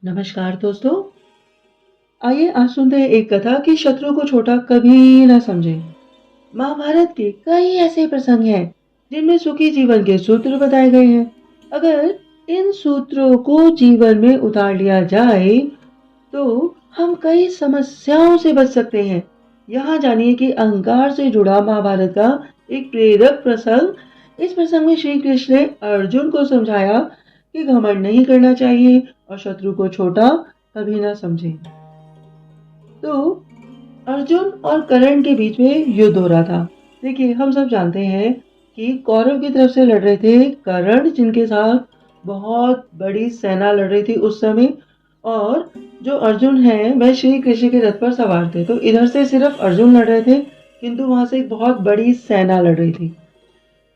नमस्कार दोस्तों। आइए आज सुनते हैं एक कथा कि शत्रु को छोटा कभी ना समझे। महाभारत के कई ऐसे प्रसंग हैं जिनमें सुखी जीवन के सूत्र बताए गए हैं। अगर इन सूत्रों को जीवन में उतार लिया जाए तो हम कई समस्याओं से बच सकते हैं। यहाँ जानिए कि अहंकार से जुड़ा महाभारत का एक प्रेरक प्रसंग। इस प्रसंग में श्री कृष्ण ने अर्जुन को समझाया कि घमंड नहीं करना चाहिए और शत्रु को छोटा कभी ना समझे। तो अर्जुन और कर्ण के बीच में युद्ध हो रहा था। देखिए, हम सब जानते हैं कि कौरव की तरफ से लड़ रहे थे कर्ण, जिनके साथ बहुत बड़ी सेना लड़ रही थी उस समय। और जो अर्जुन है वह श्री कृष्ण के रथ पर सवार थे। तो इधर से सिर्फ अर्जुन लड़ रहे थे, किंतु वहां से एक बहुत बड़ी सेना लड़ रही थी।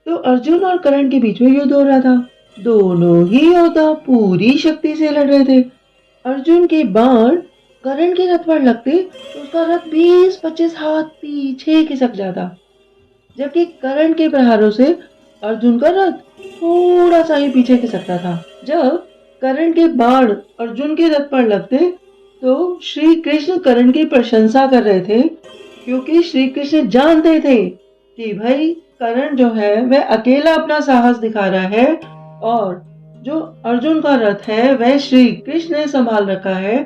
तो अर्जुन और कर्ण के बीच में युद्ध हो रहा था। दोनों ही योद्धा पूरी शक्ति से लड़ रहे थे। अर्जुन के बाण कर्ण के रथ पर लगते तो उसका रथ 20-25 हाथ पीछे खिसक जाता, जबकि कर्ण के प्रहारों से अर्जुन का रथ थोड़ा सा ही पीछे खिसकता था। जब कर्ण के बाण अर्जुन के रथ पर लगते तो श्री कृष्ण कर्ण की प्रशंसा कर रहे थे, क्योंकि श्री कृष्ण जानते थे कि भाई कर्ण जो है वह अकेला अपना साहस दिखा रहा है और जो अर्जुन का रथ है वह श्री कृष्ण ने संभाल रखा है।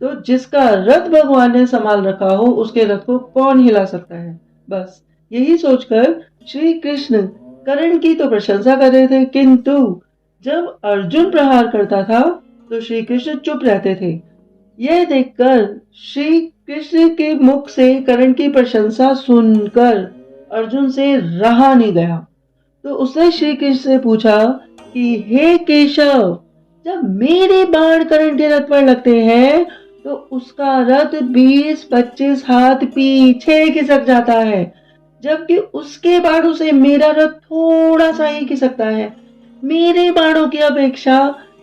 तो जिसका रथ भगवान ने संभाल रखा हो उसके रथ को कौन हिला सकता है। बस यही सोचकर श्री कृष्ण कर्ण की तो प्रशंसा कर रहे थे, किंतु जब अर्जुन प्रहार करता था तो श्री कृष्ण चुप रहते थे। यह देखकर श्री कृष्ण के मुख से कर्ण की प्रशंसा सुनकर अर्जुन से रहा नहीं गया। तो उसने श्री कृष्ण से पूछा कि हे केशव, जब मेरे बाण कर्ण के रथ पर लगते हैं तो उसका रथ 20-25 हाथ पीछे खिसक जाता है, जबकि उसके बाणों से मेरा रथ थोड़ा सा ही खिसकता है। मेरे बाणों की अपेक्षा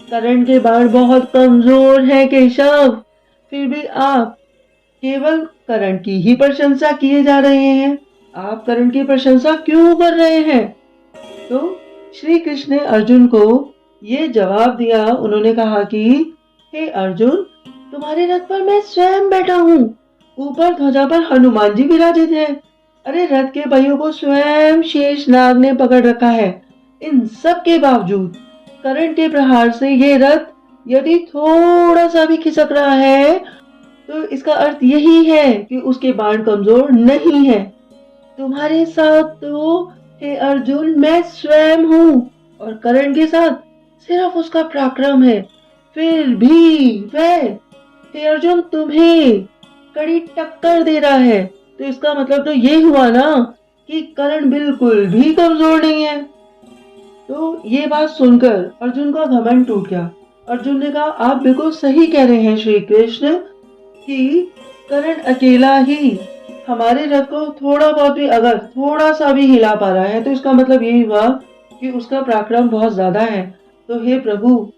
कर्ण के बाण बहुत कमजोर है केशव। फिर भी आप केवल कर्ण की ही प्रशंसा किए जा रहे हैं। आप कर्ण की प्रशंसा क्यों कर रहे हैं? तो श्री कृष्ण ने अर्जुन को ये जवाब दिया। उन्होंने कहा कि हे अर्जुन, तुम्हारे रथ पर मैं स्वयं बैठा हूँ। ऊपर ध्वजा पर हनुमान जी विराजित है। अरे, रथ के पहियों को स्वयं शेषनाग ने पकड़ रखा है। इन सब के बावजूद कर्ण के प्रहार से ये रथ यदि थोड़ा सा भी खिसक रहा है तो इसका अर्थ यही है कि उसके बाण कमजोर नहीं है। तुम्हारे साथ तो हे अर्जुन मैं स्वयं हूँ और कर्ण के साथ सिर्फ उसका पराक्रम है। फिर भी वह हे अर्जुन तुम्हें कड़ी टक्कर दे रहा है। तो इसका मतलब तो ये हुआ ना कि कर्ण बिल्कुल भी कमजोर नहीं है। तो ये बात सुनकर अर्जुन का घमंड टूट गया। अर्जुन ने कहा, आप बिल्कुल सही कह रहे हैं श्री कृष्ण कि कर्ण अकेला ही हमारे रथ को थोड़ा बहुत भी, अगर थोड़ा सा भी हिला पा रहा है तो इसका मतलब यही हुआ कि उसका पराक्रम बहुत ज्यादा है। तो हे प्रभु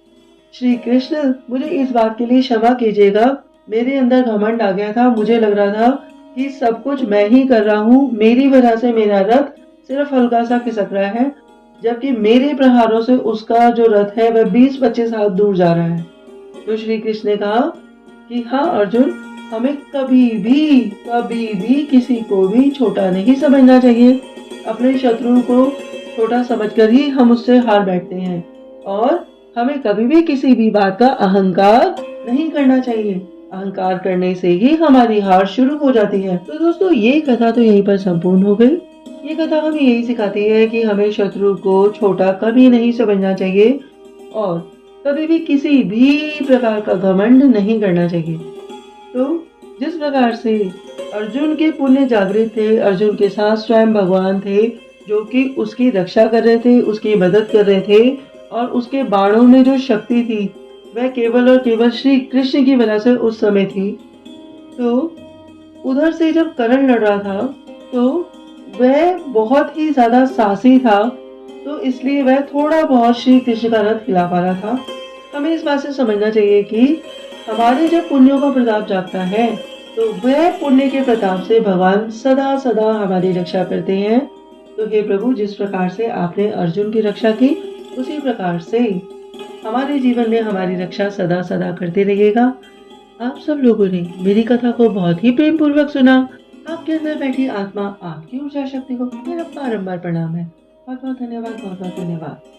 श्री कृष्ण, मुझे इस बात के लिए क्षमा कीजिएगा। मेरे अंदर घमंड आ गया था। मुझे लग रहा था कि सब कुछ मैं ही कर रहा हूँ, मेरी वजह से मेरा रथ सिर्फ हल्का सा खिसक रहा है, जबकि मेरे प्रहारों से उसका जो रथ है वह 20-25 हाथ दूर जा रहा है। तो श्री कृष्ण ने कहा कि हाँ अर्जुन, हमें कभी भी किसी को भी छोटा नहीं समझना चाहिए। अपने शत्रु को छोटा समझकर ही हम उससे हार बैठते हैं और हमें कभी भी किसी भी बात का अहंकार नहीं करना चाहिए। अहंकार करने से ही हमारी हार शुरू हो जाती है। तो दोस्तों, ये कथा तो यहीं पर संपूर्ण हो गई। ये कथा हमें यही सिखाती है कि हमें शत्रु को छोटा कभी नहीं समझना चाहिए और कभी भी किसी भी प्रकार का घमंड नहीं करना चाहिए। तो जिस प्रकार से अर्जुन के पुण्य जागृत थे, अर्जुन के साथ स्वयं भगवान थे जो कि उसकी रक्षा कर रहे थे, उसकी मदद कर रहे थे, और उसके बाणों में जो शक्ति थी वह केवल और केवल श्री कृष्ण की वजह से उस समय थी। तो उधर से जब कर्ण लड़ रहा था तो वह बहुत ही ज्यादा साहसी था, तो इसलिए वह थोड़ा बहुत श्री कृष्ण का रथ हिला पा रहा था। हमें इस बात से समझना चाहिए कि हमारे जब पुण्यों का प्रताप जागता है तो वह पुण्य के प्रताप से भगवान सदा सदा हमारी रक्षा करते हैं। तो हे प्रभु, जिस प्रकार से आपने अर्जुन की रक्षा की उसी प्रकार से हमारे जीवन में हमारी रक्षा सदा सदा करते रहेगा। आप सब लोगों ने मेरी कथा को बहुत ही प्रेम पूर्वक सुना। आपके अंदर बैठी आत्मा, आपकी ऊर्जा शक्ति को मेरा बारंबार प्रणाम है। बहुत बहुत धन्यवाद, बहुत बहुत धन्यवाद।